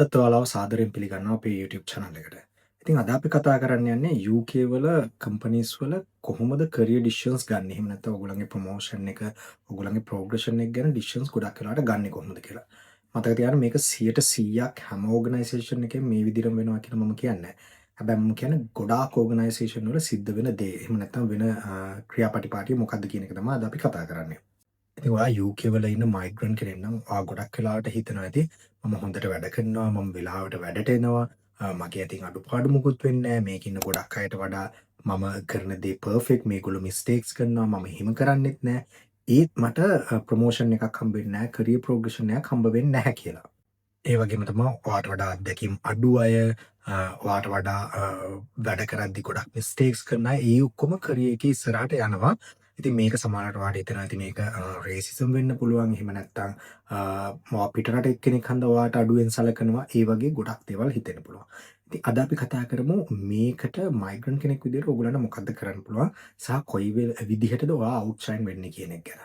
අදත් ඔයාලව සාදරයෙන් පිළිගන්නවා අපේ YouTube channel එකට. ඉතින් අද අපි කතා කරන්න යන්නේ UK වල කම්පනීස් වල කොහොමද career decisions ගන්න. එහෙම නැත්නම් ඔයගොල්ලන්ගේ promotion එක, ඔයගොල්ලන්ගේ progression එක ගැන decisions ගොඩක් වෙලාවට ගන්නේ කොහොමද කියලා. මතක තියාගන්න මේක 100%ක් හැම organisation එකෙම මේ විදිහටම වෙනවා කියලා මම කියන්නේ නැහැ. හැබැයි මම කියන්නේ ගොඩාක් organisation වල සිද්ධ වෙන දේ. එහෙම නැත්නම් වෙන ක්‍රියාපටිපාටිය මොකක්ද කියන එක තමයි අද අපි කතා කරන්නේ. ඉතින් ඔයා UK වල ඉන්න මයිග්‍රන්ට් කෙනෙක් නම් ඔයා ගොඩක් වෙලාවට හිතනවා ඇති මම හොඳට වැඩ කරනවා මම වෙලාවට වැඩට එනවා මගේ අතින් අඩුපාඩු මුකුත් වෙන්නේ නැහැ මේක ඉන්න ගොඩක් අයට වඩා මම කරන දේ පර්ෆෙක්ට් මේගොල්ලෝ මිස්ටේක්ස් කරනවා මම එහෙම කරන්නෙත් නැහැ ඒත් මට ප්‍රොමෝෂන් එකක් හම්බෙන්නේ නැහැ කරියර් ප්‍රොග්‍රෙෂන් එකක් හම්බ වෙන්නේ නැහැ කියලා. ඒ වගේම තමයි ඔයාට වඩා අත්දැකීම් අඩු අය ඔයාට වඩා වැඩ කරද්දි ගොඩක් මිස්ටේක්ස් කරන අය ඒ ඔක්කොම කරියර් එකේ ඉස්සරහට යනවා. ඉතින් මේක සමහරවිට ඔයාට හිතෙනවා ඉතින් මේක රේසිසම් වෙන්න පුළුවන්. එහෙම නැත්නම් මොවා පිටරට එක්කෙනෙක් හන්ද ඔයාට අඩුවෙන් සලකනවා. ඒ වගේ ගොඩක් දේවල් හිතෙන්න පුළුවන්. ඉතින් අද අපි කතා කරමු මේකට මයිග්‍රන්ට් කෙනෙක් විදිහට ඔයගොල්ලන්ට මොකද්ද කරන්න පුළුවන් සහ කොයි විදිහටද ඔයා අවුට්ෂයින් වෙන්නේ කියන එක ගැන.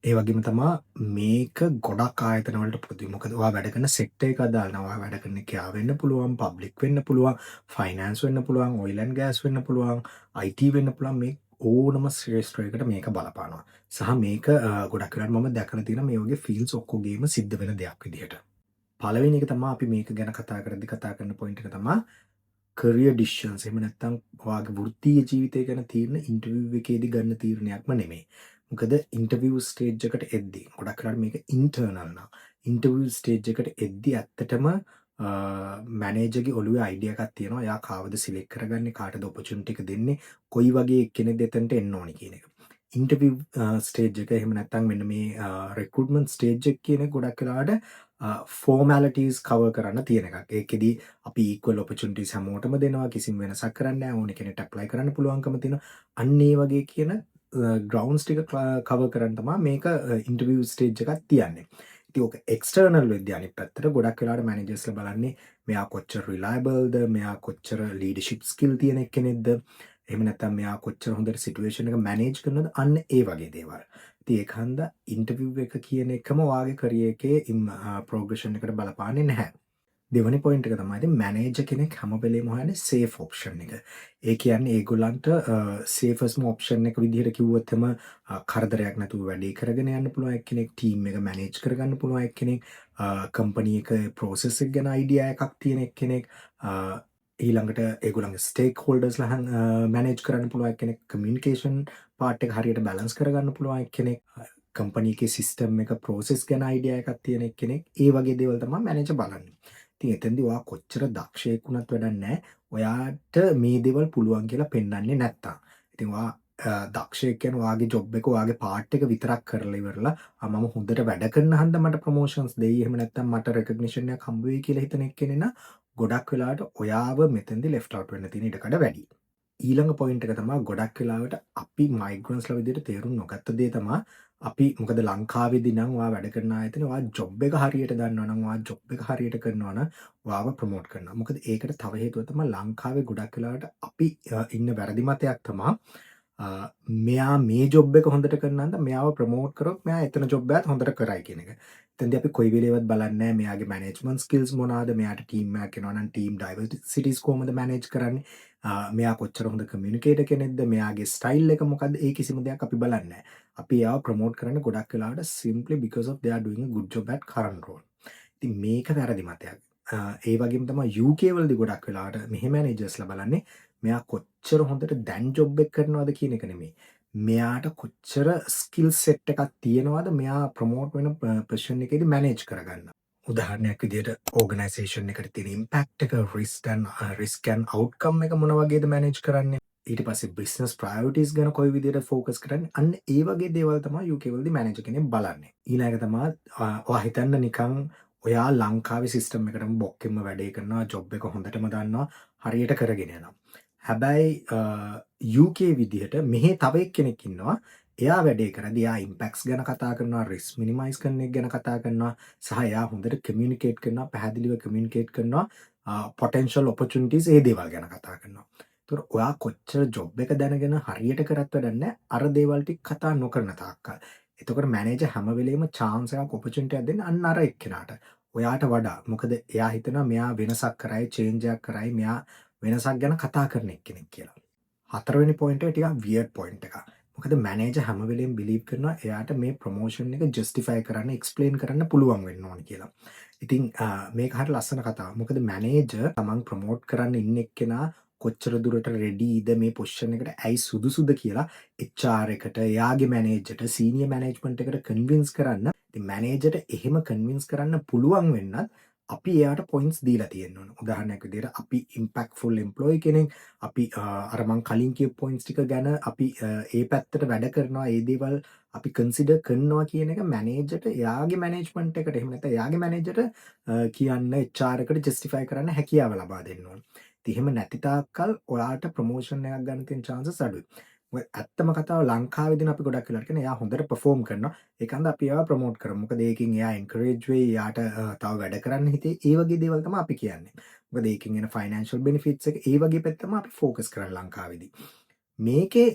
ඒ වගේම තමා මේක ගොඩක් ආයතන වලට පොදුයි. මොකද ඔයා වැඩ කරන සෙක්ටර් එක අදාළ නම් ඔයා වැඩ කරන කියා වෙන්න පුළුවන්, පබ්ලික් වෙන්න පුළුවන්, ෆයිනෑන්ස් වෙන්න පුළුවන්, ඔයිල් ඇන්ඩ් ගෑස් වෙන්න පුළුවන්, IT වෙන්න පුළුවන් මේ ඕනම ශ්‍රේෂ්ඨයකට මේක බලපානවා. සහ මේක ගොඩක් වෙලාවට මම දැකලා තියෙනවා මේ වගේ ෆීල්ඩ්ස් ඔක්කොගේම සිද්ධ වෙන දෙයක් විදිහට. පළවෙනි එක තමයි අපි මේක ගැන කතා කරද්දී කතා කරන පොයින්ට් එක තමයි career decisions. එහෙම නැත්නම් ඔයාගේ වෘත්තීය ජීවිතය ගැන තීරණ ඉන්ටර්විව් එකේදී ගන්න තීරණයක්ම නෙමෙයි. මොකද ඉන්ටර්විව් ස්ටේජ් එකට එද්දී ගොඩක් වෙලාවට මේක ඉන්ටර්නල් නා. ඉන්ටර්විව් ස්ටේජ් එකට එද්දී ඇත්තටම මැනේජර්ගේ ඔළුවේ අයිඩියා එකක් තියෙනවා. එයා කාවද සිලෙක්ට් කරගන්නේ, කාටද ඔපචුනිටි එක දෙන්නේ, කොයි වගේ කෙනෙක්ද එතනට එන්න ඕනි කියන එක. ඉන්ටර්විව් ස්ටේජ් එක එහෙම නැත්නම් මෙන්න මේ රික්‍රූට්මන්ට් ස්ටේජ් එක කියන ගොඩක් වෙලාවට ෆෝමැලිටීස් කවර් කරන්න තියෙන එකක්. ඒකෙදි අපි ඉක්වල් ඔපචුනිටිස් හැමෝටම දෙනවා. කිසිම වෙනසක් කරන්නේ නැහැ. ඕන කෙනෙක්ට ඇප්ලයි කරන්න පුළුවන්කම තියෙනවා. අන්න ඒ වගේ කියන ග්‍රවුන්ඩ්ස් ටික කවර් කරන්න තමයි මේක ඉන්ටර්විව් ස්ටේජ් එකක් තියන්නේ. ඉතින් ඕක එක්ස්ටර්නල් වෙද්දී අනිත් පැත්තට ගොඩක් වෙලාවට මැනේජර්ස්ලා බලන්නේ මෙයා කොච්චර රිලයබල්ද, මෙයා කොච්චර ලීඩර්ෂිප් ස්කිල් තියෙන කෙනෙක්ද, එහෙම නැත්නම් මෙයා කොච්චර හොඳට සිටුේෂන් එක මැනේජ් කරනවද, අන්න ඒ වගේ දේවල්. ඉතින් ඒක හන්ද ඉන්ටර්විව් එක කියන එකම ඔයාගේ කරියර් එකේ ප්‍රොග්‍රෙෂන් එකට බලපාන්නේ නැහැ. දෙවනි පොයින්ට් එක තමයි ඉතින් මැනේජර් කෙනෙක් හැම වෙලේම හොයන්නේ සේෆ් ඔප්ෂන් එක. ඒ කියන්නේ ඒගොල්ලන්ට සේෆස්ම ඔප්ෂන් එක විදිහට කිව්වොත් එම කරදරයක් නැතුව වැඩේ කරගෙන යන්න පුළුවන් එක්කෙනෙක්, ටීම් එක මැනේජ් කරගන්න පුළුවන් එක්කෙනෙක්, කම්පැනි එක ප්‍රොසෙස් එක ගැන අයිඩියා එකක් තියෙන එක්කෙනෙක්, ඊළඟට ඒගොල්ලන්ගේ ස්ටේක් හෝල්ඩර්ස්ලා මැනේජ් කරන්න පුළුවන් එක්කෙනෙක්, කමියුනිකේෂන් පාර්ට් එක හරියට බැලන්ස් කරගන්න පුළුවන් එක්කෙනෙක්, කම්පැනි එකේ සිස්ටම් එක ප්‍රොසෙස් ගැන අයිඩියා එකක් තියෙන එක්කෙනෙක්. ඒ වගේ දේවල් තමයි මැනේජර් බලන්නේ. ඉතින් එතෙන්දී ඔයා කොච්චර දක්ෂයෙක් වුණත් වැඩක් නැහැ. ඔයාට මේ දේවල් පුළුවන් කියලා පෙන්වන්නේ නැත්තම්. ඉතින් ඔයා දක්ෂයෙක් කියන්නේ ඔයාගේ ජොබ් එක ඔයාගේ පාර්ට් එක විතරක් කරලා ඉවරලා මම හොඳට වැඩ කරන හන්ද මට ප්‍රොමෝෂන්ස් දෙයි. එහෙම නැත්නම් මට රෙකග්නිෂන් එකක් හම්බ වෙයි කියලා හිතන එක්කෙනා නම් ගොඩක් වෙලාවට ඔයාව මෙතෙන්දී ලෙෆ්ට් අවුට් වෙන්න තියෙන ඉඩකඩ වැඩි. ඊළඟ පොයින්ට් එක තමයි ගොඩක් වෙලාවට අපි මයිග්‍රන්ට්ස්ලා විදිහට තේරුම් නොගත්ත දේ තමයි අපි මොකද ලංකාවේදී නම් ඔයා වැඩ කරන ආයතනේ ඔයා ජොබ් එක හරියට දන්නවා නම් ඔයා ජොබ් එක හරියට කරනවා නම් ඔයාව ප්‍රොමෝට් කරනවා. මොකද ඒකට තව හේතුව තමයි ලංකාවේ ගොඩක් වෙලාවට අපි ඉන්න වැරදි මතයක් තමයි මෙයා මේ ජොබ් එක හොඳට කරනන්ද මෙයාව ප්‍රොමෝට් කරොත් මෙයා එතන ජොබ් එකත් හොඳට කරයි කියන එක. එතෙන්දී අපි කොයි වෙලේවත් බලන්නේ නැහැ මෙයාගේ මැනේජ්මන්ට් ස්කිල්ස් මොනවාද, මෙයාට ටීම් එකක් එනවා නම් ටීම් ඩයිවර්සිටිස් කොහොමද මැනේජ් කරන්නේ, මෙයා කොච්චර හොඳ කමියුනිකේටර් කෙනෙක්ද, මෙයාගේ ස්ටයිල් එක මොකද්ද, ඒ කිසිම දෙයක් අපි බලන්නේ නැහැ. අපි එයාව ප්‍රොමෝට් කරන්න ගොඩක් වෙලාවට simply because of they are doing a good job at current role. ඉතින් මේක වැරදි මතයක්. ඒ වගේම තමයි UK වලදී ගොඩක් වෙලාවට මෙහෙ මැනේජර්ස්ලා බලන්නේ මෙයා කොච්චර හොඳට දැන් ජොබ් එක කරනවද කියන එක නෙමෙයි. මෙයාට කොච්චර ස්කිල් සෙට් එකක් තියෙනවද මෙයා ප්‍රොමෝට් වෙන පොසිෂන් එකේදී මැනේජ් කරගන්න. උදාහරණයක් විදිහට ඕගනයිසේෂන් එකට තියෙන ඉම්පැක්ට් එක, රිස්ක් ඇන්ඩ් අවුට්කම් එක මොන වගේද මැනේජ් කරන්නේ. ඊට පස්සේ බිස්නස් ප්‍රයොරිටිස් ගැන කොයි විදිහට ફોකස් කරන්නේ. අන්න ඒ වගේ දේවල් තමයි UK වලදී මැනේජර් කෙනෙක් බලන්නේ. ඊළඟ තමයි ඔයා හිතන්න නිකන් ඔයා ලංකාවේ සිස්ටම් එකටම බොක්කෙම වැඩේ කරනවා, ජොබ් එක හොඳටම දන්නවා, හරියට කරගෙන යනවා. හැබැයි UK විදිහට මෙහි තව එක්කෙනෙක් ඉන්නවා. එයා වැඩේ කරද්දී එයා ඉම්පැක්ට්ස් ගැන කතා කරනවා, රිස්ක් මිනිමයිස් කරන එක ගැන කතා කරනවා, සහ එයා හොඳට කමියුනිකේට් කරනවා, පැහැදිලිව කමියුනිකේට් කරනවා, පොටෙන්ෂල් ඔපචුනිටිස් ඒ දේවල් ගැන කතා කරනවා. ඒතර ඔයා කොච්චර ජොබ් එක දැනගෙන හරියට කරත් වැඩක් නැහැ අර දේවල් ටික කතා නොකරන තාක්කල්. එතකොට මැනේජර් හැම වෙලේම chance එකක් opportunity එකක් දෙන්න අන්න අර එක්කෙනාට. ඔයාට වඩා. මොකද එයා හිතනවා මෙයා වෙනසක් කරයි, චේන්ජ් එකක් කරයි, මෙයා වෙනසක් ගැන කතා කරන එක්කෙනෙක් කියලා. හතරවෙනි පොයින්ට් එක ටිකක් වියර්ඩ් පොයින්ට් එකක්. මොකද මැනේජර් හැම වෙලේම බිලීව් කරනවා එයාට මේ ප්‍රොමෝෂන් එක ජස්ටිෆයි කරන්න, එක්ස්ප්ලেইন කරන්න පුළුවන් වෙන්න ඕන කියලා. ඉතින් මේක හරිය ලස්සන කතාවක්. මොකද මැනේජර් තමන් ප්‍රොමෝට් කරන්න ඉන්න එක්කෙනා කොච්චර දුරට රෙඩීද මේ පොසිෂන් එකට ඇයි සුදුසුද කියලා HR එකට, එයාගේ මැනේජර්ට, සීනියර් මැනේජ්මන්ට් එකට කන්වින්ස් කරන්න. ඉතින් මැනේජර්ට එහෙම කන්වින්ස් කරන්න පුළුවන් වෙන්නත් අපි එයාට පොයින්ට්ස් දීලා තියෙන්න ඕන. උදාහරණයක් විදිහට අපි ඉම්පැක්ට්ෆුල් එම්ප්ලොයි කෙනෙක්, අපි අර මං කලින් කියපු පොයින්ට්ස් ටික ගැන අපි ඒ පැත්තට වැඩ කරනවා, ඒ දේවල් අපි කන්සිඩර් කරනවා කියන එක මැනේජර්ට එයාගේ මැනේජ්මන්ට් එකට එහෙම නැත්නම් එයාගේ මැනේජර්ට කියන්න HR එකට ජස්ටිෆයි කරන්න හැකියාව ලබා දෙන්න ඕන. ඉතින් එහෙම නැති තාක්කල් ඔයාට ප්‍රොමෝෂන් එකක් ගන්න තියෙන chances අඩුයි. මොකද ඇත්තම කතාව ලංකාවේදී අපි ගොඩක් වෙලාවට කියන එයා හොඳට perform කරනවා. ඒකන්ද අපි එයාව ප්‍රොමෝට් කරමු. මොකද ඒකෙන් එයා එන්කරේජ් වෙයි, එයාට තව වැඩ කරන්න හිතේ. ඒ වගේ දේවල් තමයි අපි කියන්නේ. මොකද ඒකෙන් එන ෆයිනෑන්ෂල් බෙනිෆිට්ස් එක ඒ වගේ පැත්ත තමයි අපි ફોකස් කරන්නේ ලංකාවේදී. මේකේ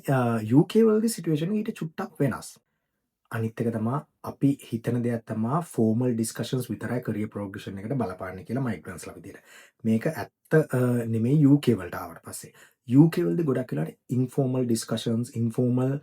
UK වලදී සිටුේෂන් එක ඊට චුට්ටක් වෙනස්. අනිත් එක තමා අපි හිතන දෙයක් තමා ෆෝමල් ඩිස්කෂන්ස් විතරයි කරියර් ප්‍රොග්‍රෙෂන් එකට බලපාන්නේ කියලා මයිග්‍රන්ට්ස්ලා විදියට. මේක ඇත්ත නෙමෙයි UK වලට ආවට පස්සේ. UK වලදී ගොඩක් වෙලාවට ඉන්ෆෝමල් ඩිස්කෂන්ස්, ඉන්ෆෝමල්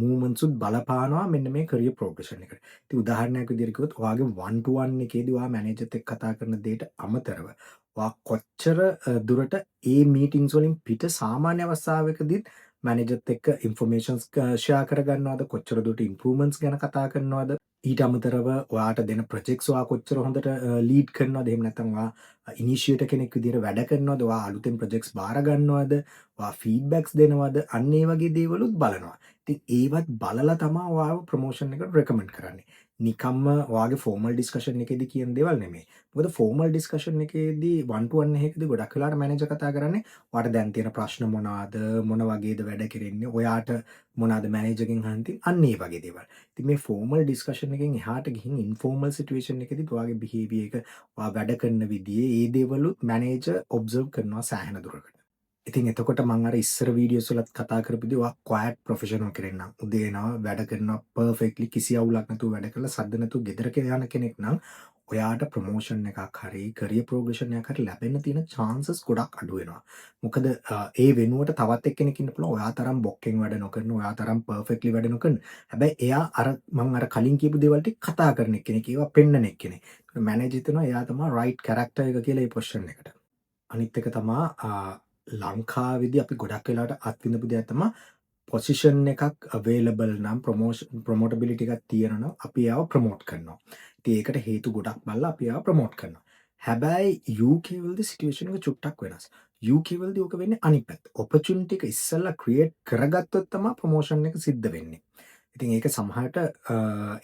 මූව්මන්ට්ස් උත් බලපානවා මෙන්න මේ කරියර් ප්‍රොග්‍රෙෂන් එකට. ඉතින් උදාහරණයක් විදියට කිව්වොත් ඔයාගේ 1 to 1 එකේදී ඔයා මැනේජර්ත් එක්ක කතා කරන දෙයට අමතරව ඔයා කොච්චර දුරට ඒ මීටින්ග්ස් වලින් පිට සාමාන්‍ය අවස්ථාවකදීත් මැනේජර්ත් එක්ක ඉන්ෆර්මේෂන්ස් ෂෙයා කරගන්නවද, කොච්චර දුරට ඉම්ප්‍රූව්මන්ට්ස් ගැන කතා කරනවද, ඊට අමතරව ඔයාට දෙන ප්‍රොජෙක්ට්ස් ඔයා කොච්චර හොඳට ලීඩ් කරනවද, එහෙම නැත්නම් ඔයා ඉනිෂියේටර් කෙනෙක් විදිහට වැඩ කරනවද, ඔයා අලුතෙන් ප්‍රොජෙක්ට්ස් බාර ගන්නවද, ඔයා ෆීඩ්බැක්ස් දෙනවද, අන්න ඒ වගේ දේවලුත් බලනවා. ඉතින් ඒවත් බලලා තමයි ඔයාව ප්‍රොමෝෂන් එකට රෙකමන්ඩ් කරන්නේ. නිකම්ම ඔයාගේ ෆෝමල් ඩිස්කෂන් එකේදී කියන දේවල් නෙමෙයි. මොකද ෆෝමල් ඩිස්කෂන් එකේදී 1 to 1 එකේදී ගොඩක් වෙලාවට මැනේජර් කතා කරන්නේ ඔයාට දැන් තියෙන ප්‍රශ්න මොනවාද, මොන වගේද වැඩ කෙරෙන්නේ, ඔයාට මොනවාද මැනේජර්ගෙන් අහන්නේ, අන්න ඒ වගේ දේවල්. ඉතින් මේ ෆෝමල් ඩිස්කෂන් එකෙන් එහාට ගිහින් ඉන්ෆෝමල් සිටුේෂන් එකේදී ඔයාගේ බිහේවියර් එක, ඔයා වැඩ කරන විදිය, ඒ දේවලුත් මැනේජර් ඔබ්සර්ව් කරනවා සෑහෙන දුරකට. ඉතින් එතකොට මං අර ඉස්සර වීඩියෝස් වලත් කතා කරපුදී ඔයා ක්වයට් ප්‍රොෆෙෂනල් කෙනෙක් නම්, උදේ එනවා වැඩ කරනවා පර්ෆෙක්ට්ලි, කිසි අවුලක් නැතුව වැඩ කරලා සද්ද නැතුව ගෙදරට යන කෙනෙක් නම් ඔයාට ප්‍රොමෝෂන් එකක් හරි කරියර් ප්‍රෝග්‍රෙෂන් එකක් හරි ලැබෙන්න තියෙන chances ගොඩක් අඩු වෙනවා. මොකද ඒ වෙනුවට තවත් එක්කෙනෙක් ඉන්න පුළුවන් ඔයා තරම් බොක්කෙන් වැඩ නොකරන, ඔයා තරම් පර්ෆෙක්ට්ලි වැඩ නොකරන. හැබැයි එයා අර මං අර කලින් කියපු දේවල් ටික කතා කරන එක්කෙනෙක්, ඒවා පෙන්නන එක්කෙනෙක්. මැනේජර් හිතනවා එයා තමයි රයිට් කැරක්ටර් එක කියලා ඒ පොසිෂන් එකට. අනිත් එක තමා ලංකාවේදී අපි ගොඩක් වෙලාවට අත්විඳපු දෙයක් තමයි පොසිෂන් එකක් අවේලබල් නම්, ප්‍රොමෝටබිලිටි එකක් තියෙනවා නම් අපි එයාව ප්‍රොමෝට් කරනවා. ඉතින් ඒකට හේතු ගොඩක් බලලා අපි එයාව ප්‍රොමෝට් කරනවා. හැබැයි UK වලදී සිටුේෂන් එක චුට්ටක් වෙනස්. UK වලදී ඔක වෙන්නේ අනිත් පැත්ත. ඔපචුනිටි එක ඉස්සෙල්ලා ක්‍රියේට් කරගත්තොත් තමයි ප්‍රොමෝෂන් එක සිද්ධ වෙන්නේ. ඉතින් ඒක සමහරට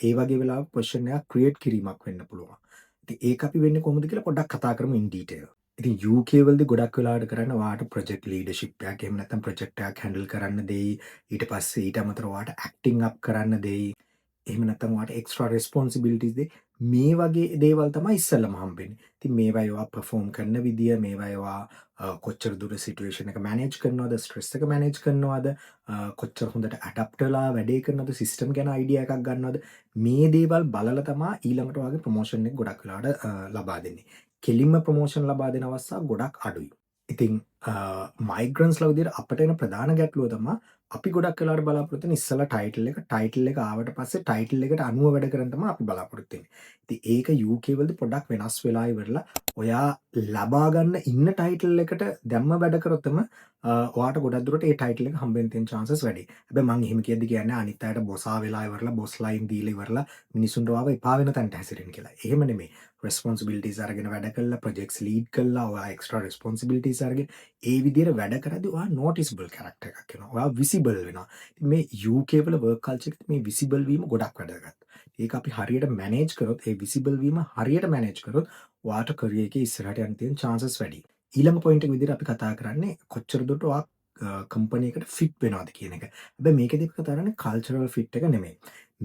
ඒ වගේ වෙලාවක පොසිෂන් එකක් ක්‍රියේට් කිරීමක් වෙන්න පුළුවන්. ඉතින් ඒක අපි වෙන්නේ කොහොමද කියලා පොඩ්ඩක් කතා කරමු ඉන් ඩීටේල්. ඉතින් UK වලදී ගොඩක් වෙලාවට කරන්නේ ඔයාට ප්‍රොජෙක්ට් ලීඩර්ෂිප් එකක්, එහෙම නැත්නම් ප්‍රොජෙක්ට් එකක් හැන්ඩල් කරන්න දෙයි. ඊට පස්සේ ඊට අමතරව ඔයාට ඇක්ටිං අප් කරන්න දෙයි. එහෙම නැත්නම් ඔයාට එක්ස්ට්‍රා රෙස්පොන්සිබිලිටිස් දෙයි. මේ වගේ දේවල් තමයි ඉස්සෙල්ලම හම්බෙන්නේ. ඉතින් මේවා ඔයා පර්ෆෝම් කරන විදිය, මේවා ඔයා කොච්චර දුර සිටුේෂන් එක මැනේජ් කරනවද, ස්ට්‍රෙස් එක මැනේජ් කරනවද, කොච්චර හොඳට ඇඩැප්ට් වෙලා වැඩේ කරනවද, සිස්ටම් ගැන අයිඩියා එකක් ගන්නවද, මේ දේවල් බලලා තමයි ඊළඟට ඔයාගේ ප්‍රොමෝෂන් එක ගොඩක් වෙලාවට ලබා දෙන්නේ. කෙලින්ම ප්‍රොමෝෂන් ලබා දෙන අවස්ථා ගොඩක් අඩුයි. ඉතින් මයිග්‍රන්ට්ස්ලා විදිහට අපට එන ප්‍රධාන ගැටලුව තමයි අපි ගොඩක් වෙලාවට බලාපොරොත්තු වෙන ඉස්සලා ටයිටල් එක ආවට පස්සේ ටයිටල් එකට අනුව වැඩ කරන්න තමයි අපි බලාපොරොත්තු වෙන්නේ. ඉතින් ඒක UK වලදී පොඩ්ඩක් වෙනස් වෙලා ඉවරලා ඔයා ලබා ගන්න ඉන්න ටයිටල් එකට දැම්ම වැඩ කරොත්ම ඔයාට ගොඩක් දුරට ඒ ටයිටල් එක හම්බෙන්න තියෙන chances වැඩි. හැබැයි මම එහෙම කියද්දි කියන්නේ අනිත් අයට බොසා වෙලා ඉවරලා බොස් ලයින් දීලා ඉවරලා මිනිසුන්ට ආව එපා වෙන තැනට හැසිරෙන්න කියලා. එහෙම නෙමෙයි. රෙස්පොන්සිබිලිටිස් අරගෙන වැඩ කළා, ප්‍රොජෙක්ට්ස් ලීඩ් කළා, ඔයා එක්ස්ට්‍රා රෙස්පොන්සිබිලිටිස් අරගෙන ඒ විදිහට වැඩ කරද්දී ඔයා නොටිසබල් කැරක්ටර් එකක් වෙනවා. ඔයා විසිබල් වෙනවා. මේ UK වල වර්ක් කල්චර් එකේ මේ විසිබල් වීම ගොඩක් වැදගත්. ඒක අපි හරියට මැනේජ් කරොත්, ඒ විසිබල් වීම හරියට මැනේජ් කරොත් ඔයාට කරියර් එකේ ඉස්සරහට යන්න තියෙන chances වැඩි. ඊළඟ පොයින්ට් එක විදිහට අපි කතා කරන්නේ කොච්චර දුරට ඔයා කම්පැනි එකට ෆිට වෙනවද කියන එක. හැබැයි මේකදී අපි කතා කරන්නේ කල්චරල් ෆිට් එක නෙමෙයි.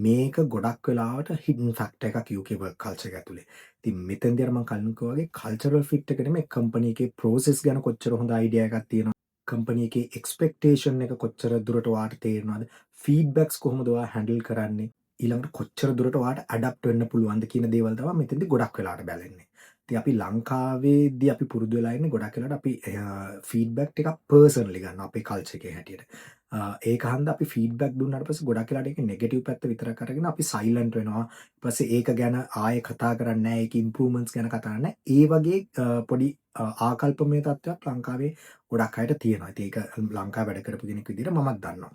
මේක ගොඩක් වෙලාවට හිඩන් ෆැක්ටර් එකක් UK වර්ක් කල්චර් එක ඇතුලේ. ඉතින් මෙතෙන්දී අර මම කලින් කිව්වා වගේ කල්චරල් ෆිට් එක නෙමෙයි, කම්පැනි එකේ ප්‍රොසෙස් ගැන කොච්චර හොඳ අයිඩියා එකක් තියෙනවද, කම්පැනි එකේ එක්ස්පෙක්ටේෂන් එක කොච්චර දුරට ඔයාට තේරෙනවද, ෆීඩ්බැක්ස් කොහොමද ඔයා හැන්ඩල් කරන්නේ, ඊළඟට කොච්චර දුරට ඔයාට ඇඩැප්ට් වෙන්න පුළුවන්ද කියන දේවල් තමයි මෙතෙන්දී ගොඩක් වෙලාවට බැලෙන්නේ. ඉතින් අපි ලංකාවේදී අපි පුරුදු වෙලා ඉන්නේ ගොඩක් වෙලාවට අපි ෆීඩ්බැක් ටිකක් පර්සනලි ගන්නවා අපේ කල්චර් එකේ හැටියට. ඒක හන්ද අපි ෆීඩ්බැක් දුන්නාට පස්සේ ගොඩක් වෙලාවට ඒකේ නෙගටිව් පැත්ත විතරක් අරගෙන අපි සයිලන්ට් වෙනවා. ඊට පස්සේ ඒක ගැන ආයෙ කතා කරන්නේ නැහැ. ඒකේ ඉම්ප්‍රූව්මන්ට්ස් ගැන කතා කරන්නේ නැහැ. ඒ වගේ පොඩි ආකල්පමය තත්ත්වයක් ලංකාවේ ගොඩක් අයට තියෙනවා. ඉතින් ඒක ලංකාවේ වැඩ කරපු කෙනෙක් විදිහට මමත් දන්නවා.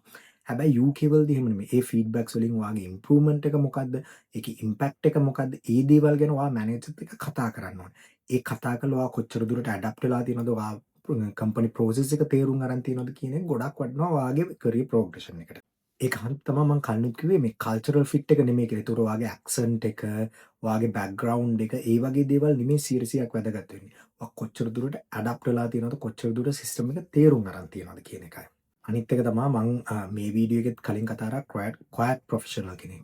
හැබැයි UK වලදී එහෙම නෙමෙයි. ඒ ෆීඩ්බැක්ස් වලින් ඔයාගේ ඉම්ප්‍රූව්මන්ට් එක මොකද්ද? ඒකේ ඉම්පැක්ට් එක මොකද්ද? ඒ දේවල් ගැන ඔයා මැනේජර්ත් එක්ක කතා කරන්න ඕනේ. ඒ කතා කරලා ඔයා කොච්චර දුරට ඇඩැප්ට් වෙලා තියෙනවද? ඔයා කම්පනි ප්‍රොසෙස් එක තේරුම් අරන් තියෙනවද කියන එක ගොඩක් වටිනවා ඔයාගේ කරියර් ප්‍රෝග්‍රෙෂන් එකට. ඒක හන්ද තමයි මම කලිනුත් කිව්වේ මේ කල්චරල් ෆිට් එක නෙමෙයි කියලා. ඒතකොට ඔයාගේ ඇක්සන්ට් එක, ඔයාගේ බෑග්ග්‍රවුන්ඩ් එක, ඒ වගේ දේවල් නෙමෙයි 100%ක් වැදගත් වෙන්නේ. ඔයා කොච්චර දුරට ඇඩැප්ට් වෙලා තියෙනවද? කොච්චර දුරට සිස්ටම් එක තේරුම් අරන් තියෙනවද කියන එකයි. අනිත් එක තමා මං මේ වීඩියෝ එකෙත් කලින් කතා කරා ක්වයට් ප්‍රොෆෙෂනල් කෙනෙක්.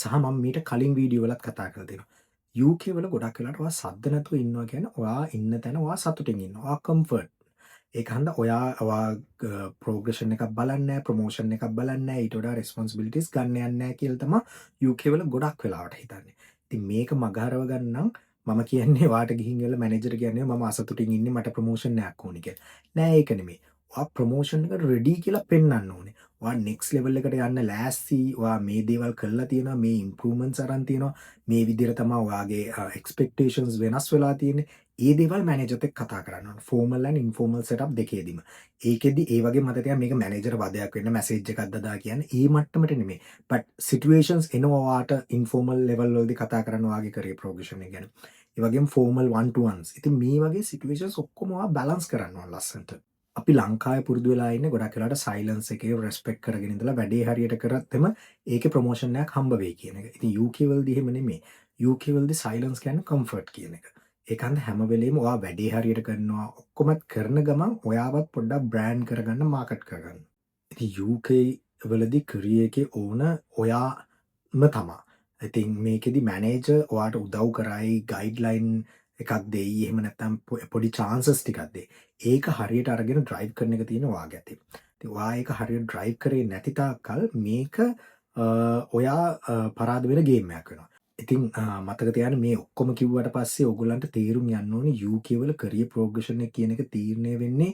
සහ මම මීට කලින් වීඩියෝ වලත් කතා කරලා තියෙනවා. UK වල ගොඩක් වෙලාවට ඔයා සද්ද නැතුව ඉන්නවා කියන්නේ ඔයා ඉන්න තැන ඔයා සතුටින් ඉන්නවා. ඔයා කම්ෆර්ට්. ඒක හන්ද ඔයා ප්‍රෝග්‍රෙෂන් එකක් බලන්නේ නැහැ, ප්‍රොමෝෂන් එකක් බලන්නේ නැහැ, ඊට වඩා රෙස්පොන්සිබිලිටිස් ගන්න යන්නේ නැහැ කියලා තමයි UK වල ගොඩක් වෙලාවට හිතන්නේ. ඉතින් මේක මගහරව ගන්නම් මම කියන්නේ ඔයාට ගිහින් ගල මැනේජර් කියන්නේ මම අසතුටින් ඉන්නේ මට ප්‍රොමෝෂන් එකක් ඕනි කියලා. නෑ ඒක නෙමෙයි. ඔයා ප්‍රොමෝෂන් එකට රෙඩි කියලා පෙන්වන්න ඕනේ. ඔයා නෙක්ස්ට් ලෙවල් එකට යන්න ලෑස්ති. ඔයා මේ දේවල් කරලා තියෙනවා, මේ ඉම්ප්‍රූව්මන්ට්ස් අරන් තියෙනවා. මේ විදිහට තමයි ඔයාගේ එක්ස්පෙක්ටේෂන්ස් වෙනස් වෙලා තියෙන්නේ. ඒ දේවල් මැනේජර්ත් එක්ක කතා කරන්න ඕනේ. ෆෝමල් ඇන්ඩ් ඉන්ෆෝමල් සෙටප් දෙකේදීම. ඒකෙදි ඒ වගේ මතකයක් මේක මැනේජර් වදයක් වෙන්න මැසේජ් එකක් දදා කියන්නේ ඒ මට්ටමට නෙමෙයි. බට් සිටුේෂන්ස් එනවා ඔයාට ඉන්ෆෝමල් ලෙවල් වලදී කතා කරන්න ඔයාගේ කරියර් ප්‍රොග්‍රෙෂන් එක ගැන. ඒ වගේම ෆෝමල් 1 to 1s. ඉතින් මේ වගේ සිටුේෂන්ස් ඔක්කොම ඔයා බැලන්ස් කරන්න ඕන ලස්සනට. අපි ලංකාවේ පුරුදු වෙලා ඉන්නේ ගොඩක් වෙලාවට සයිලන්ස් එකේ රෙස්පෙක්ට් කරගෙන ඉඳලා වැඩේ හරියට කරත් එම ඒකේ ප්‍රොමෝෂන් එකක් හම්බ වෙයි කියන එක. ඉතින් UK වලදී එහෙම නෙමෙයි. UK වලදී සයිලන්ස් කියන්නේ කම්ෆර්ට් කියන එක. ඒකන්ද හැම වෙලේම ඔයා වැඩේ හරියට කරනවා ඔක්කොමත් කරන ගමන් ඔයාවත් පොඩ්ඩක් බ්‍රෑන්ඩ් කරගන්න මාකට් කරගන්න. ඉතින් UK වලදී කරියර් එකේ ඕන ඔයාම තමා. ඉතින් මේකෙදි මැනේජර් ඔයාට උදව් කරයි ගයිඩ්ලයින් එකක් දෙයි. එහෙම නැත්නම් පොඩි චාන්සස් ටිකක් දෙයි. ඒක හරියට අරගෙන ඩ්‍රයිව් කරන එක තියෙන ඔයාගේ අතේ. ඉතින් ඔයා ඒක හරියට ඩ්‍රයිව් කරේ නැති තාක්කල් මේක ඔයා පරාද වෙන ගේම් එකක් වෙනවා. ඉතින් මතක තියාගන්න මේ ඔක්කොම කිව්වට පස්සේ ඔයගොල්ලන්ට තේරුම් යන්න ඕනේ UK වල කරියර් ප්‍රෝග්‍රෙෂන් එක කියන එක තීරණය වෙන්නේ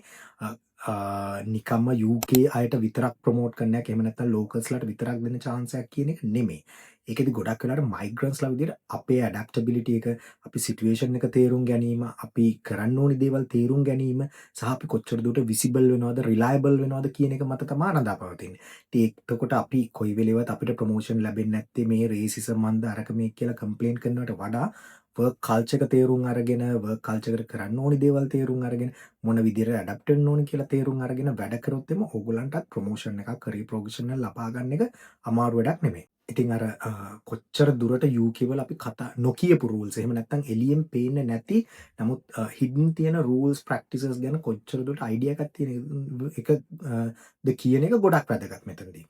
නිකම්ම UK අයට විතරක් ප්‍රොමෝට් කරන එක එහෙම නැත්නම් ලෝකල්ස්ලාට විතරක් දෙන chance එකක් කියන එක නෙමෙයි. ඒකෙදි ගොඩක් වෙලාවට මයිග්‍රන්ට්ස්ලා විදිහට අපේ ඇඩැප්ටබිලිටි එක, අපි සිටුේෂන් එක තේරුම් ගැනීම, අපි කරන්න ඕනි දේවල් තේරුම් ගැනීම සහ අපි කොච්චර දුරට විසිබල් වෙනවද, රිලයබල් වෙනවද කියන එක මත තමයි රඳාපවතින්නේ. ඉතින් එතකොට අපි කොයි වෙලෙවත් අපිට ප්‍රොමෝෂන් ලැබෙන්නේ නැත්තේ මේ රේසිසම් මන්ද අරක මේ කියලා කම්ප්ලේන්ට් කරනවට වඩා වර්ක් කල්චර් එක තේරුම් අරගෙන වර්ක් කල්චර් එක කරන්න ඕනි දේවල් තේරුම් අරගෙන මොන විදිහට ඇඩැප්ට් වෙන්න ඕනි කියලා තේරුම් අරගෙන වැඩ කරොත් එම ඕගොල්ලන්ටත් ප්‍රොමෝෂන් එකක් කරියර් ප්‍රොග්‍රෙෂන් එක ලබා ගන්න එක අමාරු වැඩක් නෙමෙයි. ඉතින් අර කොච්චර දුරට UK වල අපි කතා නොකියපු රූල්ස් එහෙම නැත්නම් එළියෙන් පේන්නේ නැති නමුත් හිඩන් තියෙන රූල්ස් ප්‍රැක්ටිසස් ගැන කොච්චර දුරට අයිඩියා එකක් තියෙන එකද කියන එක ගොඩක් වැදගත් මෙතනදී.